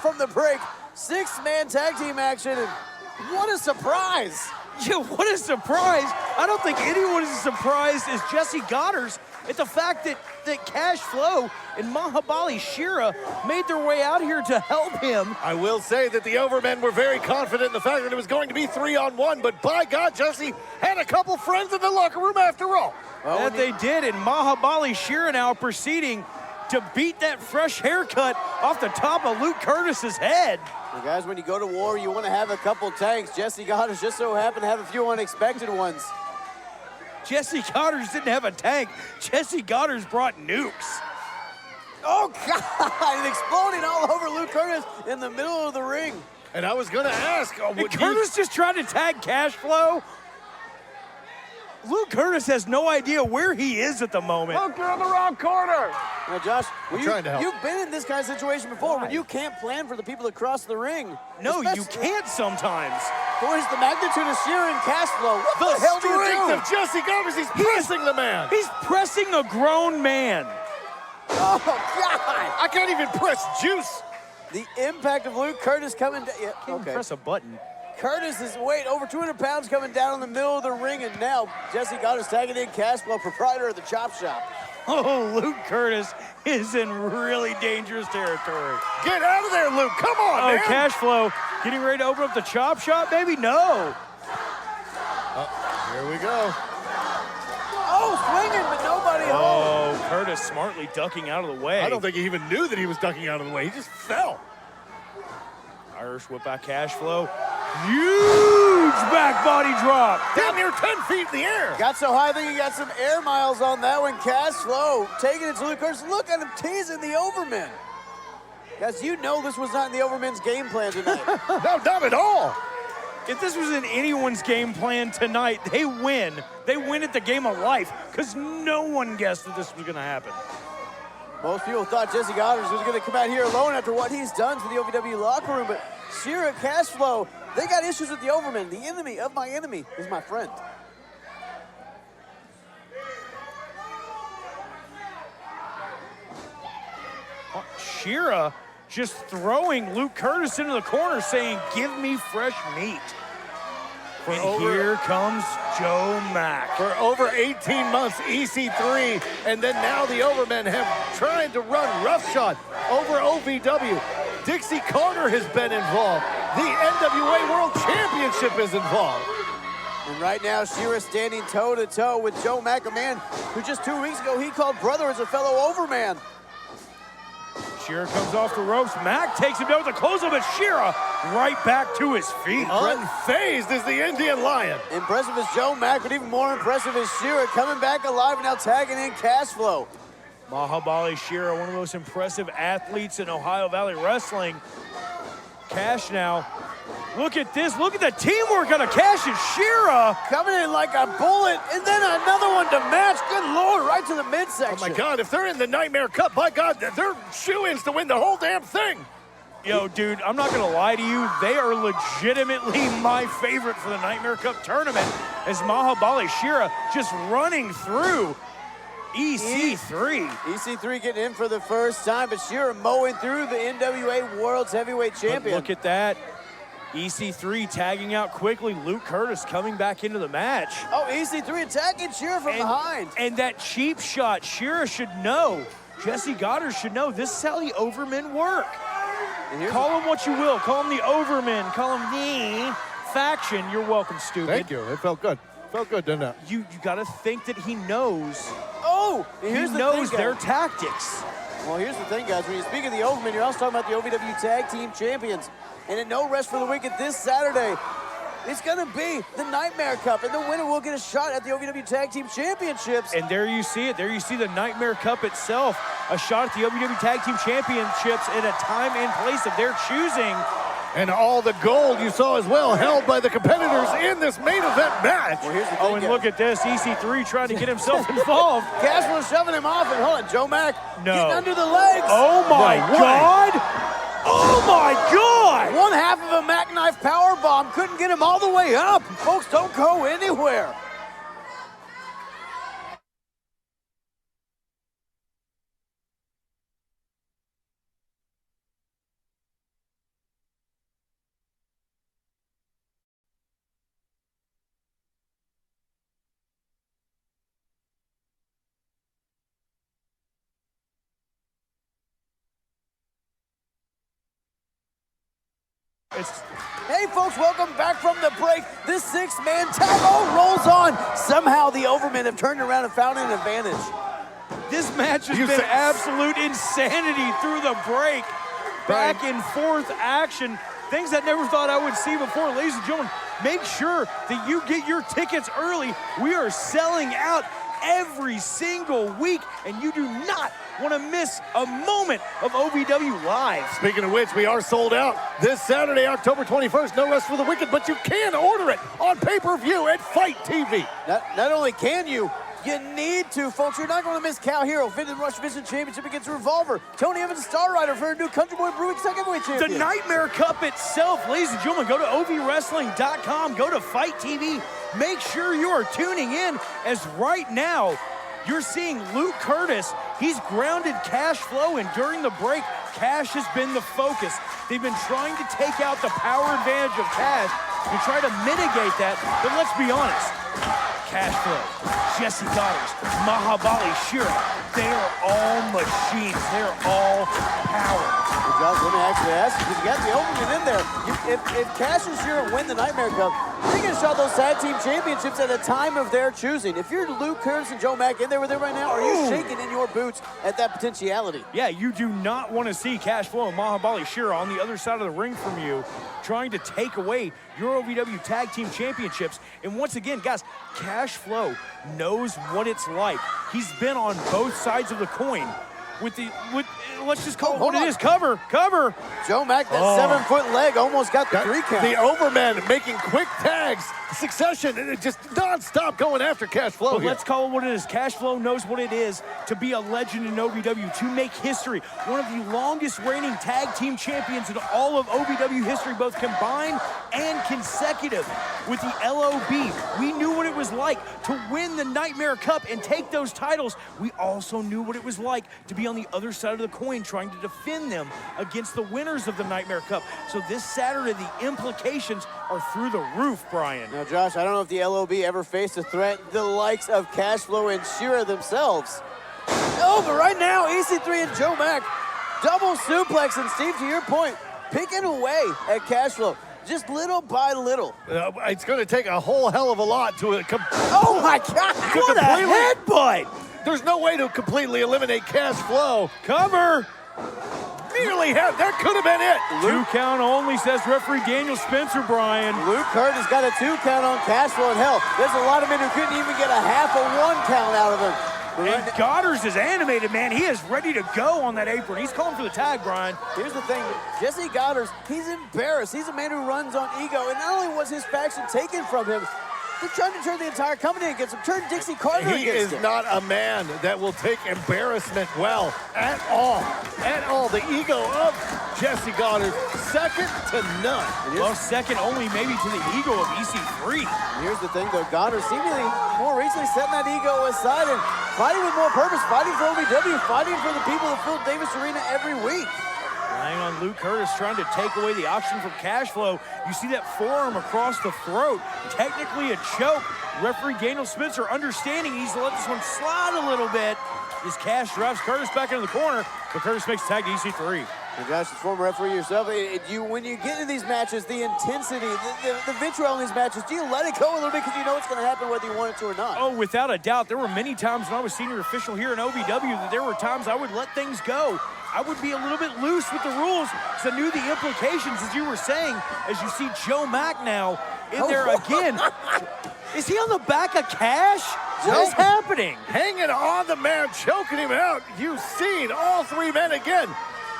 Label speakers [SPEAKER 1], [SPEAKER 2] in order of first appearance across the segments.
[SPEAKER 1] From the break, 6-man tag team action, and what a surprise!
[SPEAKER 2] Yeah, what a surprise. I don't think anyone is as surprised as Jesse Godderz at the fact that Cashflo and Mahabali Shera made their way out here to help him.
[SPEAKER 3] I will say that the overmen were very confident in the fact that it was going to be 3-on-1, but by God, Jesse had a couple friends in the locker room after all.
[SPEAKER 2] Well, that they did, and Mahabali Shera now proceeding to beat that fresh haircut off the top of Luke Kurtis's head.
[SPEAKER 1] Well, guys, when you go to war, you want to have a couple tanks. Jesse Godderz just so happened to have a few unexpected ones.
[SPEAKER 2] Jesse Godderz didn't have a tank. Jesse Godderz brought nukes.
[SPEAKER 1] Oh, God! And exploding all over Luke Kurtis in the middle of the ring.
[SPEAKER 3] And I was going to ask,
[SPEAKER 2] would Kurtis just trying to tag Cashflo? Luke Kurtis has no idea where he is at the moment.
[SPEAKER 4] Look, you're in the wrong corner.
[SPEAKER 1] Now, Josh,
[SPEAKER 3] you've
[SPEAKER 1] been in this kind of situation before when you can't plan for the people that cross the ring.
[SPEAKER 2] No, you can't sometimes.
[SPEAKER 1] Boys, the magnitude of Shera and Cashflo. What the hell do you do?
[SPEAKER 3] The strength of Jesse Godderz, he's pressing the man.
[SPEAKER 2] He's pressing a grown man.
[SPEAKER 1] Oh, God.
[SPEAKER 3] I can't even press juice.
[SPEAKER 1] The impact of Luke Kurtis coming down. Yeah,
[SPEAKER 2] can't press a button.
[SPEAKER 1] Kurtis is weight over 200 pounds coming down in the middle of the ring, and now Jesse Godderz tagging in Cashflo, proprietor of the Chop Shop.
[SPEAKER 2] Oh, Luke Kurtis is in really dangerous territory.
[SPEAKER 3] Get out of there, Luke. Come on, man.
[SPEAKER 2] Cashflo getting ready to open up the Chop Shop? Maybe no.
[SPEAKER 3] Here we go.
[SPEAKER 1] Oh, swinging, but nobody home.
[SPEAKER 2] Oh, Kurtis smartly ducking out of the way.
[SPEAKER 3] I don't think he even knew that he was ducking out of the way. He just fell.
[SPEAKER 2] Irish whip by Cashflo. Huge back body drop.
[SPEAKER 3] Down near 10 feet in the air.
[SPEAKER 1] Got so high, I think he got some air miles on that one. Cashflo taking it to Luke Kurtis. Look at him teasing the overmen. Guys, you know this was not in the overmen's game plan tonight.
[SPEAKER 3] No, not at all.
[SPEAKER 2] If this was in anyone's game plan tonight, they win. They win at the game of life because no one guessed that this was going to happen.
[SPEAKER 1] Most people thought Jesse Godderz was going to come out here alone after what he's done for the OVW locker room, but Shera, Cashflo, they got issues with the overmen. The enemy of my enemy is my friend.
[SPEAKER 2] Shera just throwing Luke Kurtis into the corner saying, give me fresh meat. And here comes Joe Mack.
[SPEAKER 3] For over 18 months, EC3, and then now the overmen have tried to run roughshod over OVW. Dixie Carter has been involved. The NWA World Championship is involved.
[SPEAKER 1] And right now, Shera standing toe-to-toe with Joe Mack, a man who just 2 weeks ago he called brother as a fellow overman.
[SPEAKER 2] Shera comes off the ropes. Mack takes him down with a close-up, and Shera right back to his feet.
[SPEAKER 3] Unfazed is the Indian Lion.
[SPEAKER 1] Impressive as Joe Mack, but even more impressive is Shera coming back alive and now tagging in Cashflo.
[SPEAKER 2] Mahabali Shera, one of the most impressive athletes in Ohio Valley Wrestling. Cash now. Look at this. Look at the teamwork out of Cash and Shera.
[SPEAKER 1] Coming in like a bullet, and then another one to match. Good Lord, right to the midsection.
[SPEAKER 3] Oh, my God. If they're in the Nightmare Cup, by God, they're shoo-ins to win the whole damn thing.
[SPEAKER 2] Yo, dude, I'm not going to lie to you. They are legitimately my favorite for the Nightmare Cup tournament as Mahabali Shera just running through EC3.
[SPEAKER 1] EC3 getting in for the first time, but Shera mowing through the NWA World's Heavyweight Champion.
[SPEAKER 2] But look at that. EC3 tagging out quickly. Luke Kurtis coming back into the match.
[SPEAKER 1] Oh, EC3 attacking Shera from behind.
[SPEAKER 2] And that cheap shot, Shera should know. Jesse Godderz should know this is how the overmen work. Call them what you will. Call them the overmen. Call them the faction. You're welcome, stupid.
[SPEAKER 3] Thank you. It felt good. Felt good, didn't it?
[SPEAKER 2] You got to think that he knows.
[SPEAKER 1] Oh,
[SPEAKER 2] he knows their tactics.
[SPEAKER 1] Well, here's the thing, guys. When you speak of the overmen, you're also talking about the OVW Tag Team Champions. And in No Rest for the Wicked this Saturday, it's going to be the Nightmare Cup, and the winner will get a shot at the OVW Tag Team Championships.
[SPEAKER 2] And there you see it. There you see the Nightmare Cup itself, a shot at the OVW Tag Team Championships at a time and place of their choosing.
[SPEAKER 3] And all the gold you saw as well held by the competitors in this main event match.
[SPEAKER 1] Well, here's the thing,
[SPEAKER 2] and look at this, EC3 trying to get himself involved.
[SPEAKER 1] Cashflo shoving him off, and hold on, Joe Mack getting under the legs.
[SPEAKER 2] Oh my God! Oh my God!
[SPEAKER 1] One half of a Mack knife power bomb couldn't get him all the way up. Folks, don't go anywhere. Hey folks, welcome back from the break. This six-man tag rolls on. Somehow the Overmen have turned around and found an advantage.
[SPEAKER 2] This match has been absolute insanity through the break. Back and forth action. Things I never thought I would see before. Ladies and gentlemen, make sure that you get your tickets early. We are selling out every single week, and you do not want to miss a moment of OVW Live.
[SPEAKER 3] Speaking of which, we are sold out this Saturday, October 21st. No Rest for the Wicked, but you can order it on pay-per-view at Fight TV.
[SPEAKER 1] Not only can you need to, folks. You're not going to miss Cal Hero, Finn and Rush Vision Championship against Revolver. Tony Evans, Star Rider for a new Country Boy Brewing Second Weight Champion.
[SPEAKER 2] The Nightmare Cup itself, ladies and gentlemen, go to ovwrestling.com, go to Fight TV. Make sure you are tuning in, as right now, you're seeing Luke Kurtis. He's grounded Cashflo, and during the break, Cash has been the focus. They've been trying to take out the power advantage of Cash to try to mitigate that, but let's be honest. Cashflo, Jesse Godderz, Mahabali, Shera, they are all machines. They're all power.
[SPEAKER 1] Well, Josh, let me actually ask you, because you got the Overmen in there. If Cash and Shera win the Nightmare Cup, they're going to shot those tag team championships at a time of their choosing. If you're Luke Kurtis and Joe Mack in there with them right now, are you shaking in your boots at that potentiality?
[SPEAKER 2] Yeah, you do not want to see Cashflo and Mahabali Shera on the other side of the ring from you, trying to take away your OVW Tag Team Championships. And once again, guys, Cashflo knows what it's like. He's been on both sides of the coin. Let's just call it what it is. Cover.
[SPEAKER 1] Joe Mack, that 7-foot leg almost got the 3 count.
[SPEAKER 3] The Overmen making quick tags, succession, and it just non-stop going after Cashflo.
[SPEAKER 2] Let's call it what it is. Cashflo knows what it is to be a legend in OVW, to make history. One of the longest reigning tag team champions in all of OVW history, both combined and consecutive. With the LOB, we knew what it was like to win the Nightmare Cup and take those titles. We also knew what it was like to be on the other side of the coin, trying to defend them against the winners of the Nightmare Cup. So this Saturday, the implications are through the roof, Brian.
[SPEAKER 1] Now, Josh, I don't know if the LOB ever faced a threat the likes of Cashflo and Shera themselves. Oh, but right now, EC3 and Joe Mack, double suplex, and Steve, to your point, picking away at Cashflo, just little by little.
[SPEAKER 3] It's going to take a whole hell of a lot to
[SPEAKER 1] oh my God! What a headbutt!
[SPEAKER 3] There's no way to completely eliminate Cashflo.
[SPEAKER 2] Cover!
[SPEAKER 3] Nearly had, that could have been it.
[SPEAKER 2] 2 count only, says referee Daniel Spencer, Brian.
[SPEAKER 1] Luke Kurtis got a 2 count on Cashflo, and hell, there's a lot of men who couldn't even get a half a 1 count out of him.
[SPEAKER 2] And Godderz is animated, man. He is ready to go on that apron. He's calling for the tag, Brian.
[SPEAKER 1] Here's the thing, Jesse Godderz, he's embarrassed. He's a man who runs on ego, and not only was his faction taken from him, they're trying to turn the entire company against him, turn Dixie Carter against him.
[SPEAKER 3] He is not a man that will take embarrassment well at all. At all. The ego of Jesse Godderz, second to none.
[SPEAKER 2] Well, second only maybe to the ego of EC3.
[SPEAKER 1] Here's the thing, though. Godderz seemingly more recently setting that ego aside and fighting with more purpose, fighting for OVW, fighting for the people of Phil Davis Arena every week.
[SPEAKER 2] Relying on Luke Kurtis, trying to take away the option from Cashflo. You see that forearm across the throat. Technically a choke. Referee Daniel Spencer understanding he needs to let this one slide a little bit. As Cash drives Kurtis back into the corner, but Kurtis makes the tag to EC3.
[SPEAKER 1] And Josh, as former referee yourself, when you get into these matches, the intensity, the vitriol in these matches, do you let it go a little bit because you know it's going to happen whether you want it to or not?
[SPEAKER 2] Oh, without a doubt. There were many times when I was senior official here in OVW that there were times I would let things go. I would be a little bit loose with the rules because I knew the implications, as you were saying, as you see Joe Mack now in there again. Is he on the back of Cash? What is happening?
[SPEAKER 3] Hanging on the man, choking him out. You've seen all 3 men again.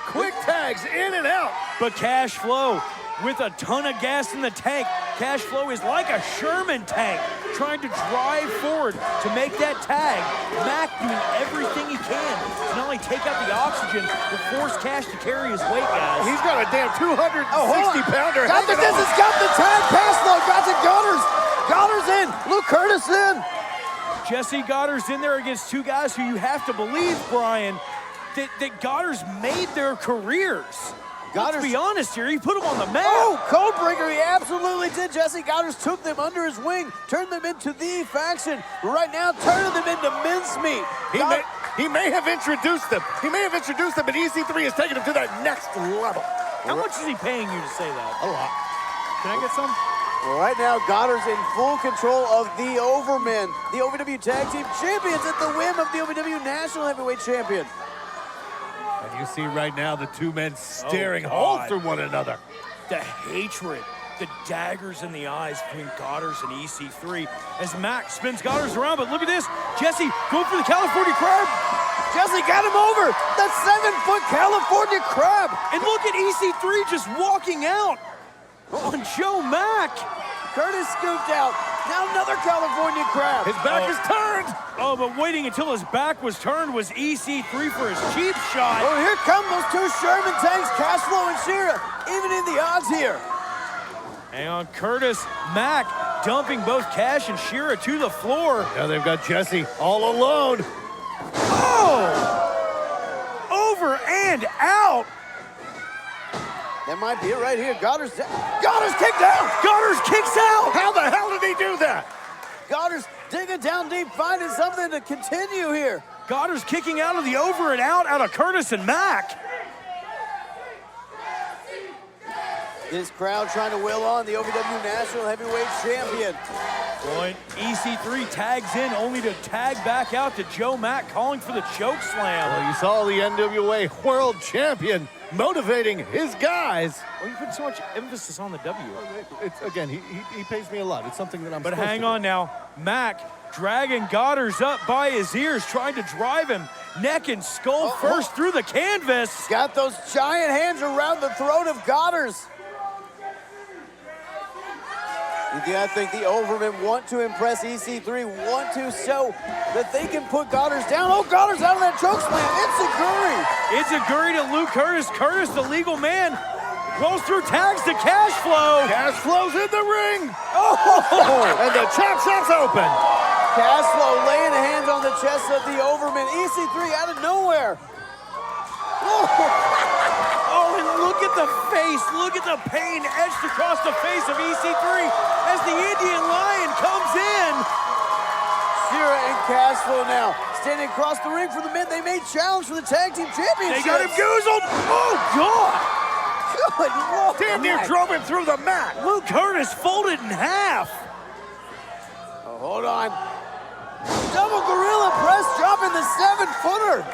[SPEAKER 3] Quick tags in and out.
[SPEAKER 2] But Cashflo with a ton of gas in the tank. Cashflo is like a Sherman tank trying to drive forward to make that tag. Mack doing everything he can to not only take out the oxygen, but force Cash to carry his weight, guys.
[SPEAKER 3] He's got a damn 260-pounder.
[SPEAKER 1] Got the distance, got the tag. Cashflo got to Godderz. Godderz in. Luke Kurtis in.
[SPEAKER 2] Jesse Godderz in there against 2 guys who you have to believe, Brian, that Godderz made their careers. Let's be honest here, he put them on the map.
[SPEAKER 1] Oh, Codebreaker, he absolutely did. Jesse Godderz took them under his wing, turned them into the faction. Right now, turning them into mincemeat.
[SPEAKER 3] He may have introduced them. He may have introduced them, but EC3 has taken them to that next level.
[SPEAKER 2] How much is he paying you to say that?
[SPEAKER 3] A lot.
[SPEAKER 2] Can I get some?
[SPEAKER 1] Well, right now, Godderz in full control of the overmen, the OVW Tag Team Champions at the whim of the OVW National Heavyweight Champion.
[SPEAKER 3] And you see right now the two men staring
[SPEAKER 2] Oh,
[SPEAKER 3] hole
[SPEAKER 2] God.
[SPEAKER 3] through one another.
[SPEAKER 2] The hatred, the daggers in the eyes between Godderz and EC3 as Mack spins Godderz around, but look at this. Jesse going for the California Crab.
[SPEAKER 1] Jesse got him over. That 7-foot California Crab.
[SPEAKER 2] And look at EC3 just walking out on Joe Mack.
[SPEAKER 1] Kurtis scooped out. Now another California Crab.
[SPEAKER 3] His back is turned.
[SPEAKER 2] Oh, but waiting until his back was turned was EC3 for his cheap shot.
[SPEAKER 1] Oh, here come those two Sherman tanks, Cashflo and Shera, even in the odds here.
[SPEAKER 2] Hang on, Kurtis, Mack dumping both Cash and Shera to the floor.
[SPEAKER 3] Now they've got Jesse all alone.
[SPEAKER 2] Oh! Over and out.
[SPEAKER 1] That might be it right here. Godderz kicked out.
[SPEAKER 2] Godderz kicks out.
[SPEAKER 3] How the hell did he do that?
[SPEAKER 1] Godderz digging down deep, finding something to continue here.
[SPEAKER 2] Godderz kicking out of the over and out of Kurtis and Mack.
[SPEAKER 1] This crowd trying to will on the OVW National Heavyweight Champion.
[SPEAKER 2] Point. EC3 tags in only to tag back out to Joe Mack calling for the choke slam.
[SPEAKER 3] Well, you saw the NWA World Champion motivating his guys.
[SPEAKER 2] Well, you put so much emphasis on the W.
[SPEAKER 3] Again, he pays me a lot. It's something that I'm
[SPEAKER 2] But
[SPEAKER 3] supposed
[SPEAKER 2] hang
[SPEAKER 3] to
[SPEAKER 2] on now. Mack dragging Godderz up by his ears, trying to drive him neck and skull first through the canvas.
[SPEAKER 1] Got those giant hands around the throat of Godderz. I think the overmen want to impress EC3, want to show that they can put Godderz down. Oh, Godderz out of that choke slam. It's a Guri.
[SPEAKER 2] It's a Guri to Luke Kurtis. Kurtis, the legal man, rolls through tags to Cashflo.
[SPEAKER 3] Cashflo's in the ring.
[SPEAKER 2] Oh!
[SPEAKER 3] And the chop shop's open.
[SPEAKER 1] Cashflo laying hands on the chest of the overmen. EC3 out of nowhere.
[SPEAKER 2] Oh, and look at the face. Look at the pain etched across the face of EC3 as the Indian Lion comes in.
[SPEAKER 1] Shera and Cashflo now standing across the ring for the men. They may challenge for the tag team championship.
[SPEAKER 2] They got him goozled. Oh, God.
[SPEAKER 1] Good Lord.
[SPEAKER 3] Damn near drove him through the mat.
[SPEAKER 2] Luke Kurtis folded in half.
[SPEAKER 1] Oh, hold on. Double gorilla press dropping the 7-footer.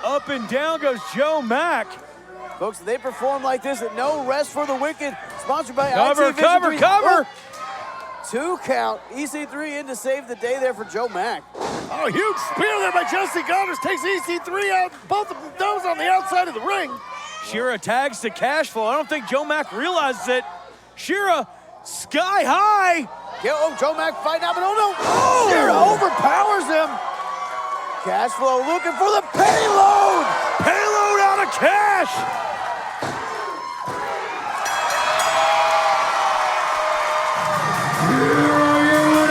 [SPEAKER 2] Up and down goes Joe Mack.
[SPEAKER 1] Folks, they perform like this at No Rest for the Wicked, sponsored by
[SPEAKER 2] Cover,
[SPEAKER 1] IT Vision
[SPEAKER 2] cover,
[SPEAKER 1] 3.
[SPEAKER 2] cover.
[SPEAKER 1] Oh, 2 count. EC3 in to save the day there for Joe Mack.
[SPEAKER 3] Oh, huge spear there by Jesse Godderz takes EC3 out, both of those on the outside of the ring.
[SPEAKER 2] Shera tags to Cashflo. I don't think Joe Mack realizes it. Shera sky high.
[SPEAKER 1] Oh, Joe Mack fighting out, but oh no! Oh! Shera overpowers him. Cashflo looking for the payload.